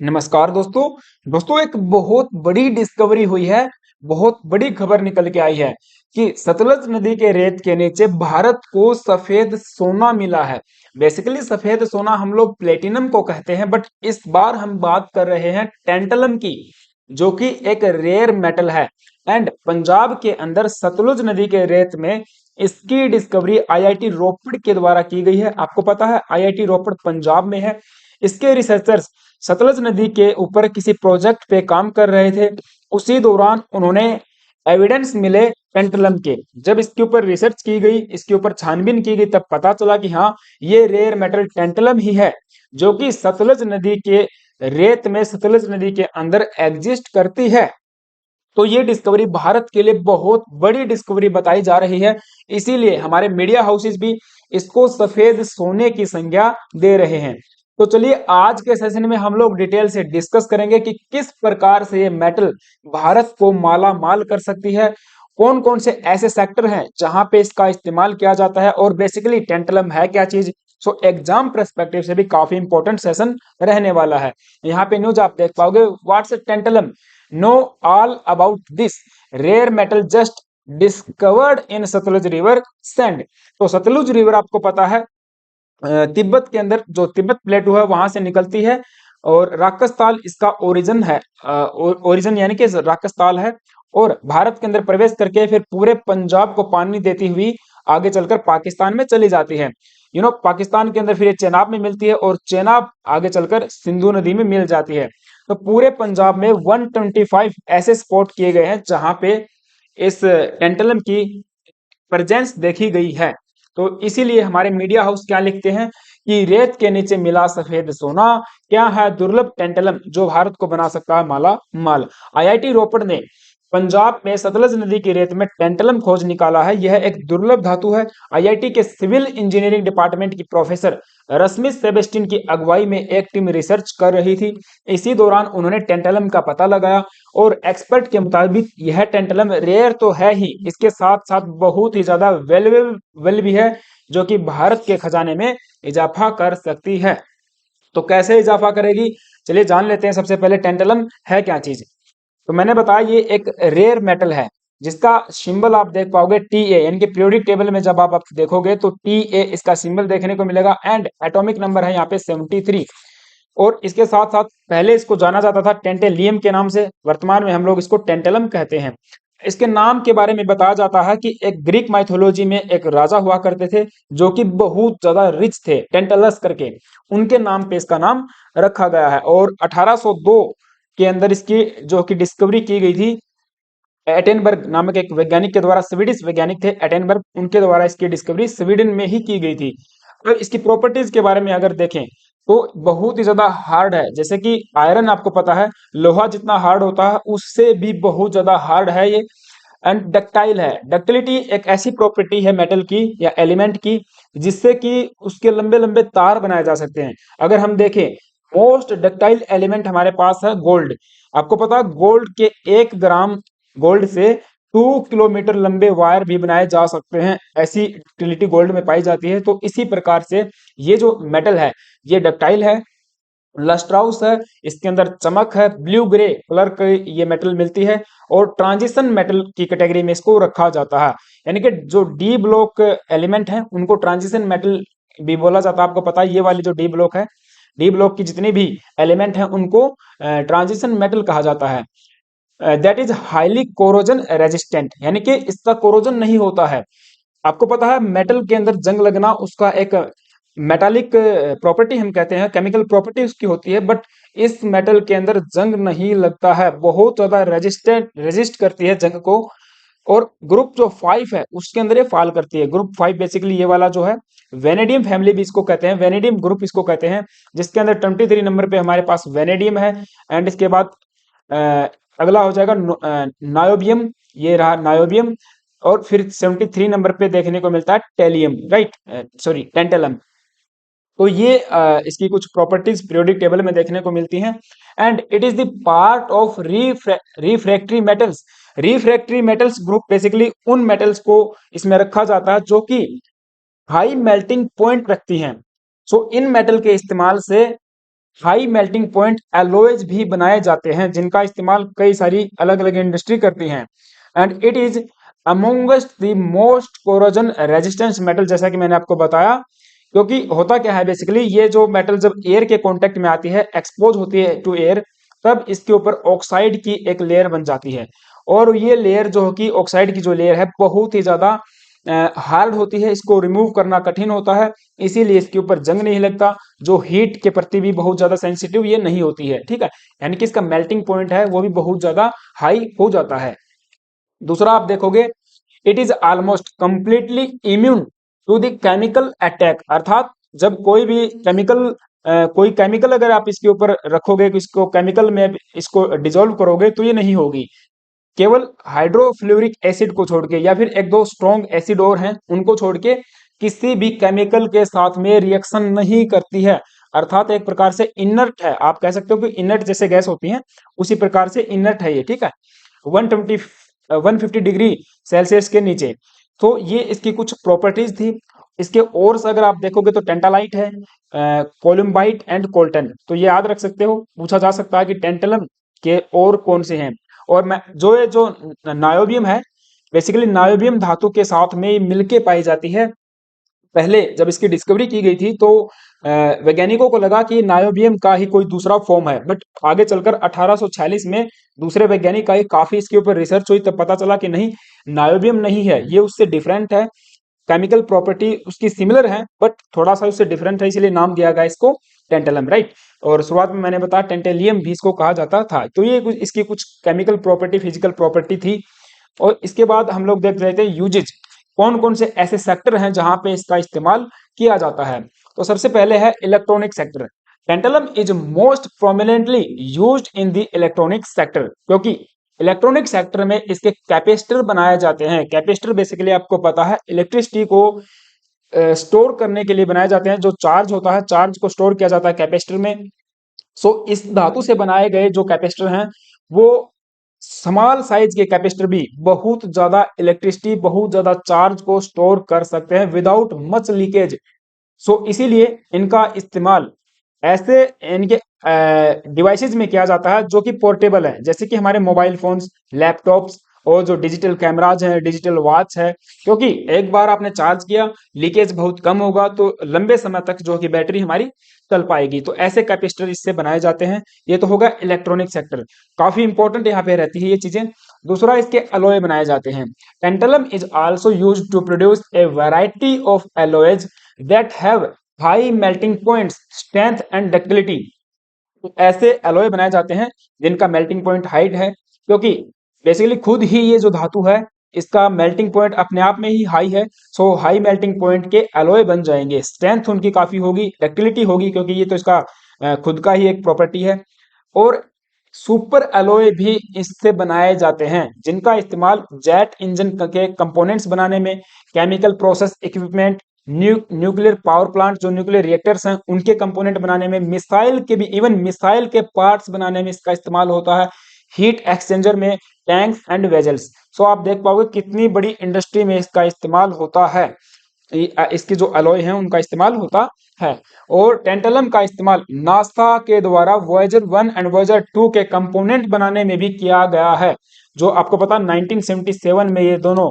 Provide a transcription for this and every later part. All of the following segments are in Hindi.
नमस्कार दोस्तों। दोस्तों एक बहुत बड़ी डिस्कवरी हुई है। बहुत बड़ी खबर निकल के आई है कि सतलज नदी के रेत के नीचे भारत को सफेद सोना मिला है। बेसिकली सफेद सोना हम लोग प्लेटिनम को कहते हैं, बट इस बार हम बात कर रहे हैं टेंटलम की, जो कि एक रेयर मेटल है। एंड पंजाब के अंदर सतलुज नदी के रेत में इसकी डिस्कवरी आईआईटी रोपड़ के द्वारा की गई है। आपको पता है आईआईटी रोपड़ पंजाब में है। इसके रिसर्चर्स सतलज नदी के ऊपर किसी प्रोजेक्ट पे काम कर रहे थे। उसी दौरान उन्होंने एविडेंस मिले टेंटलम के। जब इसके ऊपर रिसर्च की गई, इसके ऊपर छानबीन की गई, तब पता चला कि हाँ, ये रेयर मेटल टेंटलम ही है, जो कि सतलज नदी के रेत में, सतलज नदी के अंदर एग्जिस्ट करती है। तो ये डिस्कवरी भारत के लिए बहुत बड़ी डिस्कवरी बताई जा रही है। इसीलिए हमारे मीडिया हाउसेस भी इसको सफेद सोने की संज्ञा दे रहे हैं। तो चलिए आज के सेशन में हम लोग डिटेल से डिस्कस करेंगे कि किस प्रकार से ये मेटल भारत को माला माल कर सकती है। कौन कौन से ऐसे सेक्टर हैं जहां पे इसका इस्तेमाल किया जाता है, और बेसिकली टेंटलम है क्या चीज। सो एग्जाम परस्पेक्टिव से भी काफी इंपॉर्टेंट सेशन रहने वाला है। यहाँ पे न्यूज आप देख पाओगे, what's tantalum, know all about this rare metal just discovered in Sutlej river sand. तो सतलुज रिवर आपको पता है तिब्बत के अंदर जो तिब्बत प्लेटू है वहां से निकलती है, और राकसताल इसका ओरिजिन है। ओरिजिन यानी कि राकसताल है, और भारत के अंदर प्रवेश करके फिर पूरे पंजाब को पानी देती हुई आगे चलकर पाकिस्तान में चली जाती है। पाकिस्तान के अंदर फिर ये चेनाब में मिलती है, और चेनाब आगे चलकर सिंधु नदी में मिल जाती है। तो पूरे पंजाब में 125 ऐसे स्पॉट किए गए हैं जहां पे इस टेंटलम की प्रेजेंस देखी गई है। तो इसीलिए हमारे मीडिया हाउस क्या लिखते हैं कि रेत के नीचे मिला सफेद सोना, क्या है दुर्लभ टेंटलम जो भारत को बना सकता है माला माल। आईआईटी रोपड़ ने पंजाब में सतलज नदी की रेत में टेंटलम खोज निकाला है। यह एक दुर्लभ धातु है। आईआईटी के सिविल इंजीनियरिंग डिपार्टमेंट की प्रोफेसर रश्मि सेबेस्टिन की अगुवाई में एक टीम रिसर्च कर रही थी। इसी दौरान उन्होंने टेंटलम का पता लगाया, और एक्सपर्ट के मुताबिक यह टेंटलम रेयर तो है ही, इसके साथ साथ बहुत ही ज्यादा वैल्यूएबल भी है, जो कि भारत के खजाने में इजाफा कर सकती है। तो कैसे इजाफा करेगी, चलिए जान लेते हैं। सबसे पहले टेंटलम है क्या चीज। तो मैंने बताया ये एक रेयर मेटल है, जिसका सिंबल आप देख पाओगे टी ए, यानी कि पीरियोडिक टेबल में जब आप देखोगे तो टी ए इसका सिंबल देखने को मिलेगा। एंड एटॉमिक नंबर है यहाँ पे 73। और इसके साथ साथ पहले इसको जाना जाता था टेंटेलियम के नाम से, वर्तमान में हम लोग इसको टेंटलम कहते हैं। इसके नाम के बारे में बताया जाता है कि एक ग्रीक माइथोलॉजी में एक राजा हुआ करते थे, जो कि बहुत ज्यादा रिच थे, टेंटलस करके। उनके नाम पे इसका नाम रखा गया है। और 1802 के अंदर इसकी जो कि डिस्कवरी की गई थी, एटेनबर्ग नामक एक वैज्ञानिक के द्वारा, स्वीडिश वैज्ञानिक थे एटेनबर्ग, उनके द्वारा इसकी डिस्कवरी स्वीडन में ही की गई थी। तो इसकी प्रॉपर्टीज के बारे में अगर देखें तो बहुत ही ज्यादा हार्ड है। जैसे कि आयरन आपको पता है लोहा जितना हार्ड होता है, उससे भी बहुत ज्यादा हार्ड है ये। एंड डक्टाइल है। डक्टिलिटी एक ऐसी प्रॉपर्टी है मेटल की या एलिमेंट की, जिससे कि उसके लंबे लंबे तार बनाए जा सकते हैं। अगर हम देखें, मोस्ट डक्टाइल एलिमेंट हमारे पास है गोल्ड। आपको पता है गोल्ड के 1 ग्राम गोल्ड से 2 किलोमीटर लंबे वायर भी बनाए जा सकते हैं। ऐसी डक्टिलिटी गोल्ड में पाई जाती है। तो इसी प्रकार से ये जो मेटल है ये डक्टाइल है, लस्ट्राउस है, इसके अंदर चमक है, ब्लू ग्रे कलर की ये मेटल मिलती है, और ट्रांजिशन मेटल की कैटेगरी में इसको रखा जाता है। यानी कि जो डी ब्लॉक एलिमेंट है उनको ट्रांजिशन मेटल भी बोला जाता है। आपको पता है ये वाली जो डी ब्लॉक है, डी ब्लॉक की जितनी भी एलिमेंट है उनको ट्रांजिशन मेटल कहा जाता है। That is highly corrosion resistant, यानी कि इसका कोरोजन नहीं होता है। आपको पता है मेटल के अंदर जंग लगना उसका एक मेटालिक प्रॉपर्टी हम कहते हैं, केमिकल प्रॉपर्टी उसकी होती है, बट इस मेटल के अंदर जंग नहीं लगता है, बहुत ज्यादा रेजिस्ट करती है जंग को। और ग्रुप जो 5 है उसके अंदर ये फॉल करती है। ग्रुप 5 बेसिकली ये वाला जो है, वेनेडियम फैमिली भी इसको कहते हैं, वेनेडियम ग्रुप इसको कहते हैं, जिसके अंदर 23 नंबर पे हमारे पास वेनेडियम है। एंड इसके बाद अ, अगला हो जाएगा नायोबियम, ये रहा नायोबियम। और फिर 73 नंबर पे देखने को मिलता है टेलियम, राइट, सॉरी टेंटलम। तो ये इसकी कुछ प्रॉपर्टीज पीरियोडिक टेबल में देखने को मिलती हैं। And it is the part of refractory metals. Refractory metals group basically उन मेटल्स को इसमें रखा जाता है जो कि हाई मेल्टिंग पॉइंट रखती हैं। सो इन मेटल के इस्तेमाल से हाई मेल्टिंग पॉइंट एलॉयज भी बनाए जाते हैं, जिनका इस्तेमाल कई सारी अलग अलग इंडस्ट्री करती हैं। And it is amongst the most corrosion resistance metal, जैसा कि मैंने आपको बताया। क्योंकि होता क्या है बेसिकली, ये जो मेटल जब एयर के कांटेक्ट में आती है, एक्सपोज होती है टू एयर, तब इसके ऊपर ऑक्साइड की एक लेयर बन जाती है। और ये लेयर जो कि ऑक्साइड की जो लेयर है बहुत ही ज्यादा हार्ड होती है, इसको रिमूव करना कठिन होता है, इसीलिए इसके ऊपर जंग नहीं लगता। जो हीट के प्रति भी बहुत ज्यादा सेंसिटिव ये नहीं होती है, ठीक है। यानी कि इसका मेल्टिंग पॉइंट है वो भी बहुत ज्यादा हाई हो जाता है। दूसरा आप देखोगे, it is almost completely immune to the chemical attack, अर्थात जब कोई भी केमिकल कोई केमिकल अगर आप इसके ऊपर रखोगे, इसको केमिकल में इसको डिजोल्व करोगे, तो ये नहीं होगी। केवल हाइड्रोफ्लोरिक एसिड को छोड़ के, या फिर एक दो स्ट्रॉन्ग एसिड और हैं उनको छोड़ के, किसी भी केमिकल के साथ में रिएक्शन नहीं करती है। अर्थात एक प्रकार से इनर्ट है, आप कह सकते हो कि इनर्ट जैसे गैस होती है उसी प्रकार से इनर्ट है ये, ठीक है। 120 150 डिग्री सेल्सियस के नीचे। तो ये इसकी कुछ प्रॉपर्टीज थी। इसके ओर्स अगर आप देखोगे तो टेंटालाइट है, कोलम्बाइट एंड कोल्टन। तो ये याद रख सकते हो, पूछा जा सकता है कि टेंटलम के और कौन से हैं। और मैं जो ये जो नायोबियम है, बेसिकली नायोबियम धातु के साथ में मिलके पाई जाती है। पहले जब इसकी डिस्कवरी की गई थी तो वैज्ञानिकों को लगा कि नायोबियम का ही कोई दूसरा फॉर्म है, बट आगे चलकर 1846 में दूसरे वैज्ञानिक का ही काफी इसके ऊपर रिसर्च हुई, तब पता चला कि नहीं, नायोबियम नहीं है, ये उससे डिफरेंट है। केमिकल प्रॉपर्टी उसकी सिमिलर है बट थोड़ा सा उससे डिफरेंट है, इसलिए नाम दिया गया इसको टेंटलम, राइट। और शुरुआत में मैंने बताया टेंटेलियम भी इसको कहा जाता था। तो ये इसकी कुछ केमिकल प्रॉपर्टी, फिजिकल प्रॉपर्टी थी। और इसके बाद हम लोग देख रहे थे यूजेज, कौन कौन से ऐसे सेक्टर हैं जहां पे इसका इस्तेमाल किया जाता है। तो सबसे पहले है electronic sector. Pendulum is most prominently used in the electronic sector, क्योंकि इलेक्ट्रॉनिक सेक्टर में इसके कैपेसिटर बनाए जाते हैं। कैपेसिटर बेसिकली आपको पता है इलेक्ट्रिसिटी को स्टोर करने के लिए बनाए जाते हैं। जो चार्ज होता है, चार्ज को स्टोर किया जाता है कैपेसिटर में। इस धातु से बनाए गए जो कैपेसिटर हैं वो स्मॉल साइज के कैपेसिटर भी बहुत ज्यादा इलेक्ट्रिसिटी, बहुत ज्यादा चार्ज को स्टोर कर सकते हैं विदाउट मच लीकेज। इसीलिए इनका इस्तेमाल ऐसे इनके डिवाइसेज में किया जाता है जो कि पोर्टेबल है, जैसे कि हमारे मोबाइल फोन्स, लैपटॉप्स, और जो डिजिटल कैमराज हैं, डिजिटल वॉच है। क्योंकि एक बार आपने चार्ज किया, लीकेज बहुत कम होगा, तो लंबे समय तक जो कि बैटरी हमारी चल पाएगी। तो ऐसे कैपेसिटर इससे बनाए जाते हैं। ये तो होगा इलेक्ट्रॉनिक सेक्टर, काफी इंपॉर्टेंट यहाँ पे रहती है ये चीजें। दूसरा, इसके अलॉय बनाए जाते हैं। Tantalum is also used to produce a variety of alloys that have high melting points, strength and ductility. ऐसे एलॉय बनाए जाते हैं जिनका मेल्टिंग पॉइंट हाइट है, क्योंकि बेसिकली खुद ही ये जो धातु है इसका मेल्टिंग पॉइंट अपने आप में ही हाई है। हाई मेल्टिंग पॉइंट के एलॉय बन जाएंगे, स्ट्रेंथ उनकी काफी होगी, डक्टिलिटी होगी, क्योंकि ये तो इसका खुद का ही एक प्रॉपर्टी है। और सुपर एलॉय भी इससे बनाए जाते हैं, जिनका इस्तेमाल जेट इंजन के कंपोनेंट्स बनाने में, chemical process equipment, nuclear power plant, जो न्यूक्लियर रिएक्टर्स हैं उनके कंपोनेंट बनाने में, मिसाइल के भी, इवन मिसाइल के पार्ट्स बनाने में इसका इस्तेमाल होता है, हीट एक्सचेंजर में, टैंक्स एंड वेजल्स। आप देख पाओगे कितनी बड़ी इंडस्ट्री में इसका इस्तेमाल होता है। इसके जो अलॉय हैं उनका इस्तेमाल होता है। और टेंटलम का इस्तेमाल नासा के द्वारा वॉयेजर 1 एंड वॉयेजर 2 के कंपोनेंट बनाने में भी किया गया है। जो आपको पता 1977 में ये दोनों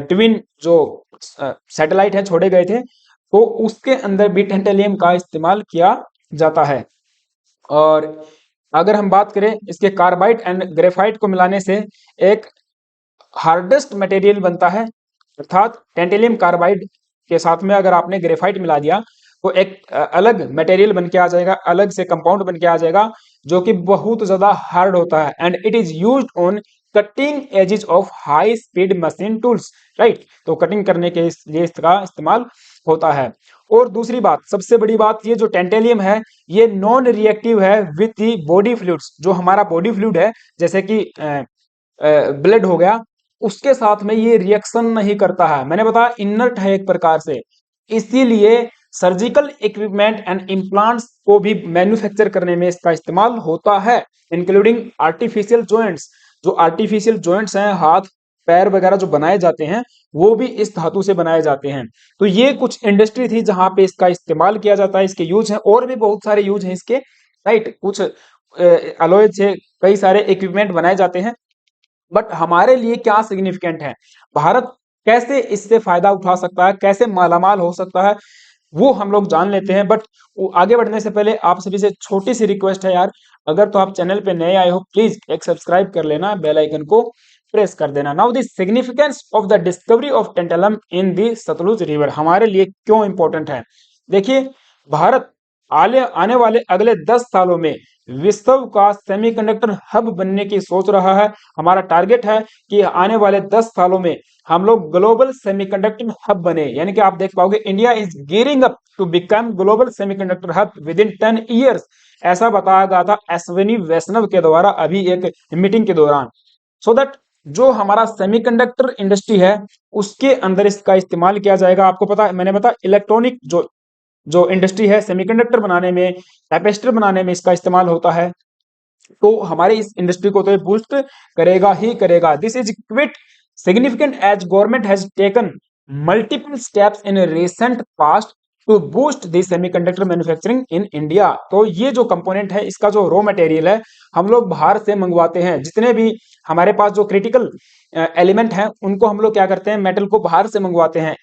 ट्विन जो सैटेलाइट है छोड़े गए थे, तो उसके अंदर भी टेंटेलियम का इस्तेमाल किया जाता है। और अगर हम बात करें इसके कार्बाइड एंड ग्रेफाइट को मिलाने से एक हार्डेस्ट मटेरियल बनता है, अर्थात टेंटेलियम कार्बाइड के साथ में अगर आपने ग्रेफाइट मिला दिया तो एक अलग मटेरियल बन के आ जाएगा, अलग से कंपाउंड बन के आ जाएगा, जो कि बहुत ज्यादा हार्ड होता है। And it is used on cutting edges of high speed machine tools, right. तो कटिंग करने के लिए इसका इस्तेमाल होता है। और दूसरी बात, सबसे बड़ी बात, ये जो टेंटेलियम है ये नॉन रिएक्टिव है विद दी बॉडी फ्लूइड्स। जो हमारा बॉडी फ्लूइड है, जैसे कि ब्लड हो गया, उसके साथ में ये रिएक्शन नहीं करता है। मैंने बताया इनर्ट है एक प्रकार से, इसीलिए सर्जिकल इक्विपमेंट एंड इम्प्लांट्स को भी मैन्युफैक्चर करने में इसका इस्तेमाल होता है, इंक्लूडिंग आर्टिफिशियल जॉइंट्स। जो आर्टिफिशियल जॉइंट्स हैं, हाथ पैर वगैरह जो बनाए जाते हैं, वो भी इस धातु से बनाए जाते हैं। तो ये कुछ इंडस्ट्री थी जहां पे इसका इस्तेमाल किया जाता है, इसके यूज हैं, और भी बहुत सारे यूज हैं इसके, राइट। कुछ अलॉय से कई सारे इक्विपमेंट बनाए जाते हैं, बट हमारे लिए क्या सिग्निफिकेंट है, भारत कैसे इससे फायदा उठा सकता है, कैसे मालामाल हो सकता है, वो हम लोग जान लेते हैं। बट आगे बढ़ने से पहले आप सभी से छोटी सी रिक्वेस्ट है यार, अगर तो आप चैनल पे नए आए हो प्लीज एक सब्सक्राइब कर लेना, बेल आइकन को प्रेस कर देना। Now the significance of the discovery of tantalum in the Sutlej river हमारे लिए क्यों इंपॉर्टेंट है। देखिए, भारत आने वाले अगले 10 सालों में विश्व का सेमीकंडक्टर हब बनने की सोच रहा है। हमारा टारगेट है कि आने वाले 10 सालों में हम लोग ग्लोबल सेमीकंडक्टर हब बने, यानी कि आप देख पाओगे India is gearing up to become global semiconductor hub with in 10 years. ऐसा बताया गया था अश्विनी वैष्णव के द्वारा अभी एक मीटिंग के दौरान। सो दैट जो हमारा सेमीकंडक्टर इंडस्ट्री है उसके अंदर इसका इस्तेमाल किया जाएगा। आपको पता है, मैंने बताया इलेक्ट्रॉनिक जो जो इंडस्ट्री है सेमीकंडक्टर बनाने में, कैपेसिटर बनाने में इसका इस्तेमाल होता है, तो हमारे इस इंडस्ट्री को तो ये बूस्ट करेगा ही करेगा। This is quite significant as government has taken multiple steps in recent past to boost the semiconductor manufacturing in India. तो ये जो कंपोनेंट है, इसका जो रॉ मटेरियल है, हम लोग बाहर से मंगवाते हैं। जितने भी हमारे पास जो क्रिटिकल एलिमेंट हैं उनको हम लोग क्या करते हैं, मेटल को बाहर से मंगवाते हैं।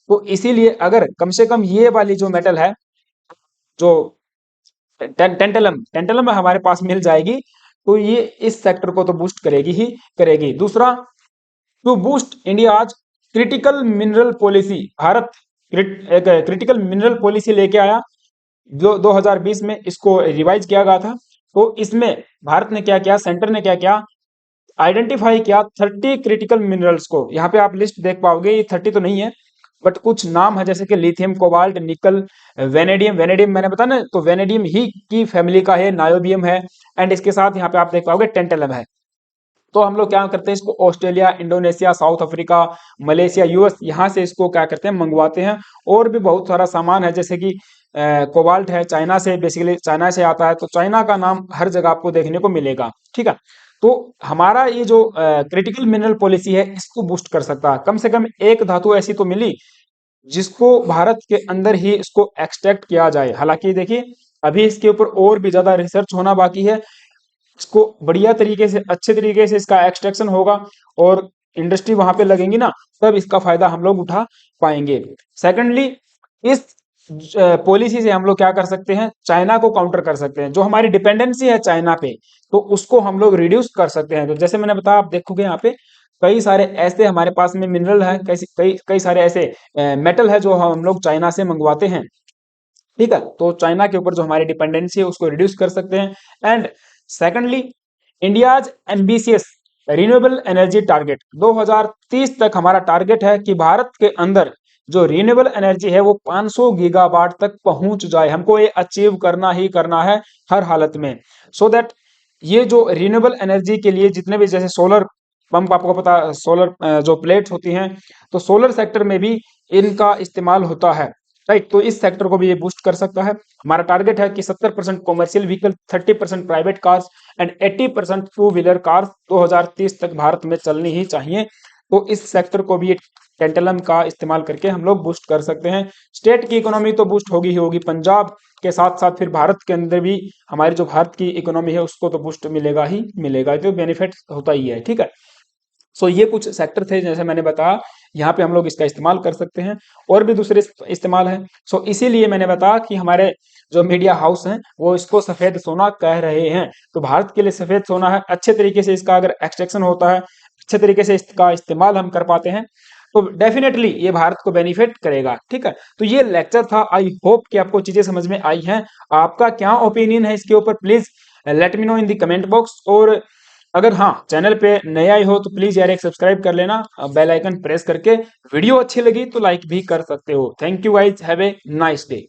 तो इसीलिए अगर कम से कम ये वाली जो मेटल है, जो टेंटलम टेंटलम हमारे पास मिल जाएगी, तो ये इस सेक्टर को तो बूस्ट करेगी ही करेगी। दूसरा, टू बूस्ट इंडिया आज क्रिटिकल मिनरल पॉलिसी, भारत एक क्रिटिकल मिनरल पॉलिसी लेके आया जो 2020 में इसको रिवाइज किया गया था। तो इसमें भारत ने क्या किया, सेंटर ने क्या किया, आइडेंटिफाई किया 30 क्रिटिकल मिनरल्स को। यहाँ पे आप लिस्ट देख पाओगे, ये 30 तो नहीं है बट कुछ नाम है जैसे कि लिथियम, कोबाल्ट, निकल, वेनेडियम। वेनेडियम मैंने बताया ना, तो वेनेडियम ही की फैमिली का है, नायोबियम है, एंड इसके साथ यहाँ पे आप देख पाओगे टेंटलम है। तो हम लोग क्या करते हैं, इसको Australia, Indonesia, south Africa, Malaysia, US, यहाँ से इसको क्या करते हैं, मंगवाते हैं। और भी बहुत सारा सामान है जैसे कि कोबाल्ट है, चाइना से, बेसिकली चाइना से आता है, तो चाइना का नाम हर जगह आपको देखने को मिलेगा। ठीक है, तो हमारा ये जो क्रिटिकल मिनरल पॉलिसी है इसको बूस्ट कर सकता है। कम से कम एक धातु ऐसी तो मिली जिसको भारत के अंदर ही इसको एक्सट्रैक्ट किया जाए। हालांकि देखिए अभी इसके ऊपर और भी ज्यादा रिसर्च होना बाकी है, इसको बढ़िया तरीके से, अच्छे तरीके से इसका एक्सट्रैक्शन होगा और इंडस्ट्री वहां पे लगेंगी ना, तब इसका फायदा हम लोग उठा पाएंगे। सेकंडली, इस पॉलिसी से हम लोग क्या कर सकते हैं, चाइना को काउंटर कर सकते हैं। जो हमारी डिपेंडेंसी है चाइना पे, तो उसको हम लोग रिड्यूस कर सकते हैं। तो जैसे मैंने बताया, आप देखोगे यहाँ पे कई सारे ऐसे हमारे पास में मिनरल है, कई कई सारे ऐसे मेटल है जो हम लोग चाइना से मंगवाते हैं। ठीक है, तो चाइना के ऊपर जो हमारी डिपेंडेंसी है उसको रिड्यूस कर सकते हैं। And secondly, India's ambitious renewable energy target 2030 तक हमारा टारगेट है कि भारत के अंदर जो रिन्यूएबल एनर्जी है वो 500 गीगावाट तक पहुंच जाए। हमको ये अचीव करना ही करना है हर हालत में। सो दैट ये जो रिन्यूएबल एनर्जी के लिए जितने भी, जैसे सोलर पंप, आपको पता, सोलर जो प्लेट्स होती हैं, तो सोलर सेक्टर में भी इनका इस्तेमाल होता है। राइट, तो इस सेक्टर को भी ये बूस्ट कर सकता है। हमारा टारगेट है कि 70% commercial vehicle, 30% private cars and 80% two wheeler cars 2030 तक भारत में चलनी ही चाहिए। तो इस सेक्टर को भी टेंटलम का इस्तेमाल करके हम लोग बूस्ट कर सकते हैं। स्टेट की इकोनॉमी तो बूस्ट होगी ही होगी, पंजाब के साथ साथ फिर भारत के अंदर भी हमारी जो भारत की इकोनॉमी है उसको तो बूस्ट मिलेगा ही मिलेगा, तो बेनिफिट होता ही है। ठीक है, सो ये कुछ सेक्टर थे जैसे मैंने बताया, यहाँ पे हम लोग इसका इस्तेमाल कर सकते हैं। और भी दूसरे इस्तेमाल है। सो इसीलिए मैंने बताया कि हमारे जो मीडिया हाउस हैं वो इसको सफेद सोना कह रहे हैं। तो भारत के लिए सफेद सोना है। अच्छे तरीके से इसका अगर एक्सट्रैक्शन होता है, अच्छे तरीके से इसका इस्तेमाल हम कर पाते हैं, तो डेफिनेटली ये भारत को बेनिफिट करेगा। ठीक है, तो ये लेक्चर था। आई होप कि आपको चीजें समझ में आई हैं। आपका क्या ओपिनियन है इसके ऊपर, please let me know in the comment box. और अगर हाँ चैनल पे नए आए हो तो प्लीज यार एक सब्सक्राइब कर लेना, बेल आइकन प्रेस करके। वीडियो अच्छी लगी तो लाइक भी कर सकते हो। Thank you guys, have a nice day.